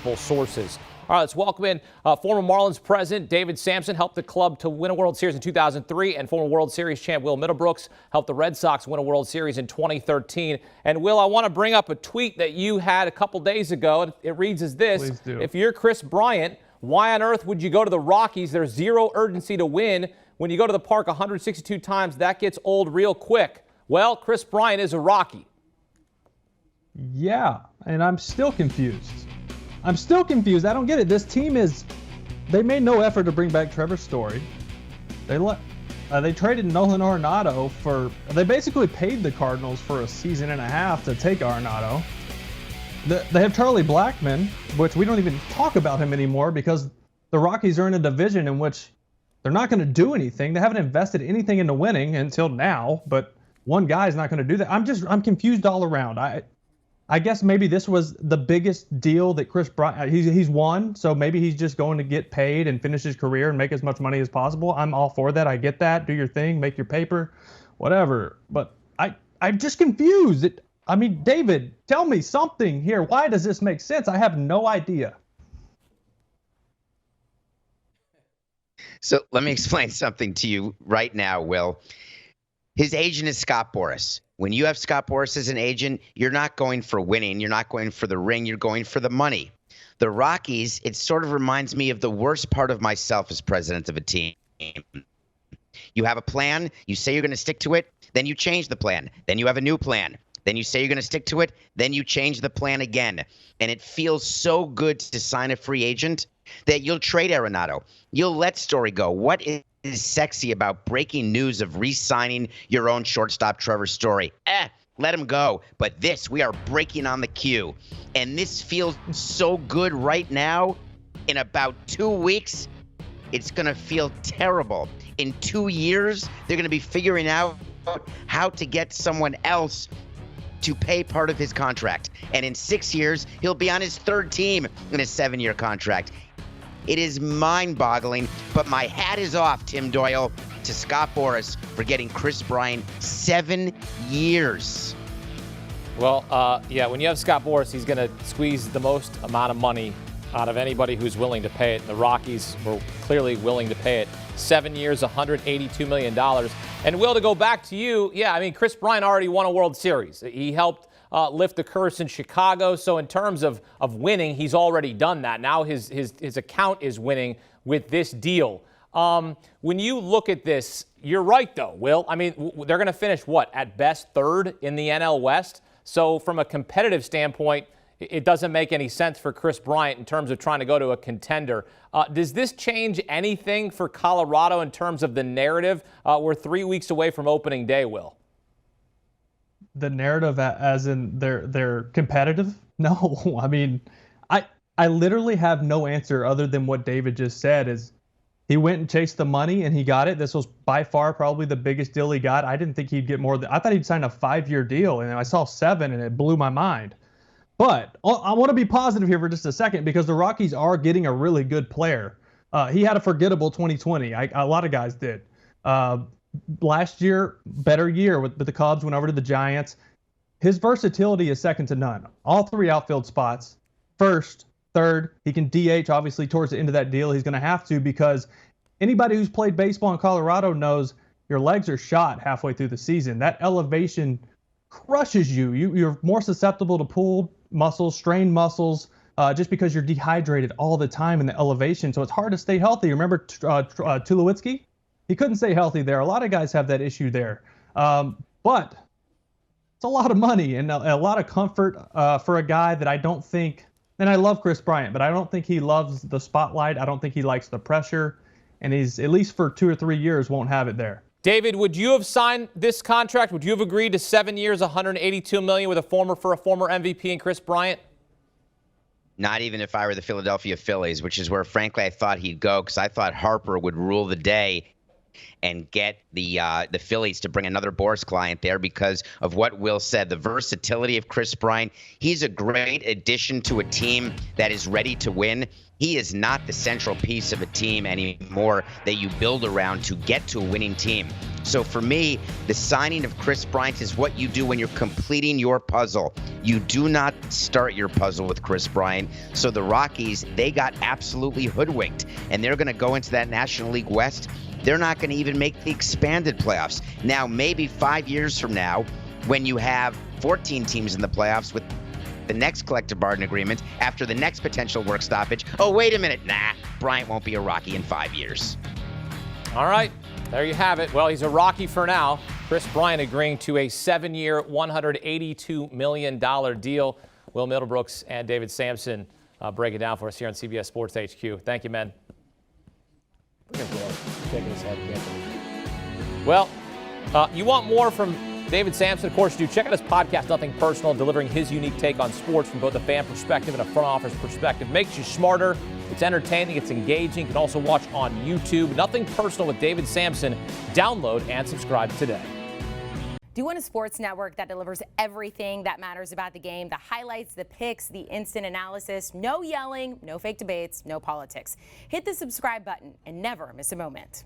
multiple sources. All right, let's welcome in former Marlins president David Samson, helped the club to win a World Series in 2003, and former World Series champ Will Middlebrooks helped the Red Sox win a World Series in 2013. And Will, I want to bring up a tweet that you had a couple days ago. It reads as this: Please do. If you're Kris Bryant, why on earth would you go to the Rockies? There's zero urgency to win. When you go to the park 162 times, that gets old real quick. Well, Kris Bryant is a Rocky. Yeah, and I'm still confused. I don't get it. This team they made no effort to bring back Trevor Story. They traded Nolan Arenado they basically paid the Cardinals for a season and a half to take Arenado. They have Charlie Blackmon, which we don't even talk about him anymore because the Rockies are in a division in which they're not going to do anything. They haven't invested anything into winning until now, but one guy's not going to do that. I'm confused all around. I guess maybe this was the biggest deal that Kris Bryant, he's won, so maybe he's just going to get paid and finish his career and make as much money as possible. I'm all for that. I get that. Do your thing, make your paper, whatever. But I'm just confused. David, tell me something here. Why does this make sense? I have no idea. So let me explain something to you right now, Will. His agent is Scott Boras. When you have Scott Boras as an agent, you're not going for winning. You're not going for the ring. You're going for the money. The Rockies, it sort of reminds me of the worst part of myself as president of a team. You have a plan. You say you're going to stick to it. Then you change the plan. Then you have a new plan. Then you say you're going to stick to it. Then you change the plan again. And it feels so good to sign a free agent that you'll trade Arenado. You'll let Story go. What is sexy about breaking news of re-signing your own shortstop Trevor Story? Let him go. But we are breaking on the queue. And this feels so good right now. In about 2 weeks, it's going to feel terrible. In 2 years, they're going to be figuring out how to get someone else to pay part of his contract. And in 6 years, he'll be on his third team in a 7-year contract. It is mind-boggling, but my hat is off, Tim Doyle, to Scott Boras for getting Kris Bryant 7 years. Well, when you have Scott Boras, he's going to squeeze the most amount of money out of anybody who's willing to pay it. The Rockies were clearly willing to pay it. 7 years, $182 million. And Will, to go back to you, Kris Bryant already won a World Series. He helped lift the curse in Chicago. So in terms of winning, he's already done that. Now his account is winning with this deal. When you look at this, you're right, though, Will. They're going to finish, at best third in the NL West. So from a competitive standpoint, it doesn't make any sense for Kris Bryant in terms of trying to go to a contender. Does this change anything for Colorado in terms of the narrative? We're 3 weeks away from opening day, Will. The narrative as in they're competitive? No. I literally have no answer other than what David just said. Is he went and chased the money and he got it. This was by far probably the biggest deal he got. I didn't think he'd get more. I thought he'd sign a 5-year deal, and I saw 7 and it blew my mind. But I want to be positive here for just a second because the Rockies are getting a really good player. He had a forgettable 2020. A lot of guys did. Last year, better year with the Cubs, went over to the Giants. His versatility is second to none. All 3 outfield spots, first, third. He can DH, obviously, towards the end of that deal. He's going to have to because anybody who's played baseball in Colorado knows your legs are shot halfway through the season. That elevation crushes you. You're more susceptible to pulled muscles, strained muscles, just because you're dehydrated all the time in the elevation. So it's hard to stay healthy. Remember Tulowitzki? He couldn't stay healthy there. A lot of guys have that issue there. But it's a lot of money and a lot of comfort for a guy that I don't think, and I love Kris Bryant, but I don't think he loves the spotlight. I don't think he likes the pressure. And he's, at least for 2 or 3 years, won't have it there. David, would you have signed this contract? Would you have agreed to 7 years, $182 million with a former MVP in Kris Bryant? Not even if I were the Philadelphia Phillies, which is where, frankly, I thought he'd go because I thought Harper would rule the day. and get the Phillies to bring another Boras client there because of what Will said, the versatility of Kris Bryant. He's a great addition to a team that is ready to win. He is not the central piece of a team anymore that you build around to get to a winning team. So for me, the signing of Kris Bryant is what you do when you're completing your puzzle. You do not start your puzzle with Kris Bryant. So the Rockies, they got absolutely hoodwinked, and they're going to go into that National League West. They're not going to even make the expanded playoffs. Now, maybe 5 years from now, when you have 14 teams in the playoffs with the next collective bargaining agreement after the next potential work stoppage, oh, wait a minute, nah, Bryant won't be a Rocky in 5 years. All right, there you have it. Well, he's a Rocky for now. Kris Bryant agreeing to a 7-year, $182 million deal. Will Middlebrooks and David Samson break it down for us here on CBS Sports HQ. Thank you, men. Well, you want more from David Samson? Of course you do. Check out his podcast, Nothing Personal, delivering his unique take on sports from both a fan perspective and a front office perspective. Makes you smarter. It's entertaining. It's engaging. You can also watch on YouTube. Nothing Personal with David Samson. Download and subscribe today. Do you want a sports network that delivers everything that matters about the game? The highlights, the picks, the instant analysis. No yelling, no fake debates, no politics. Hit the subscribe button and never miss a moment.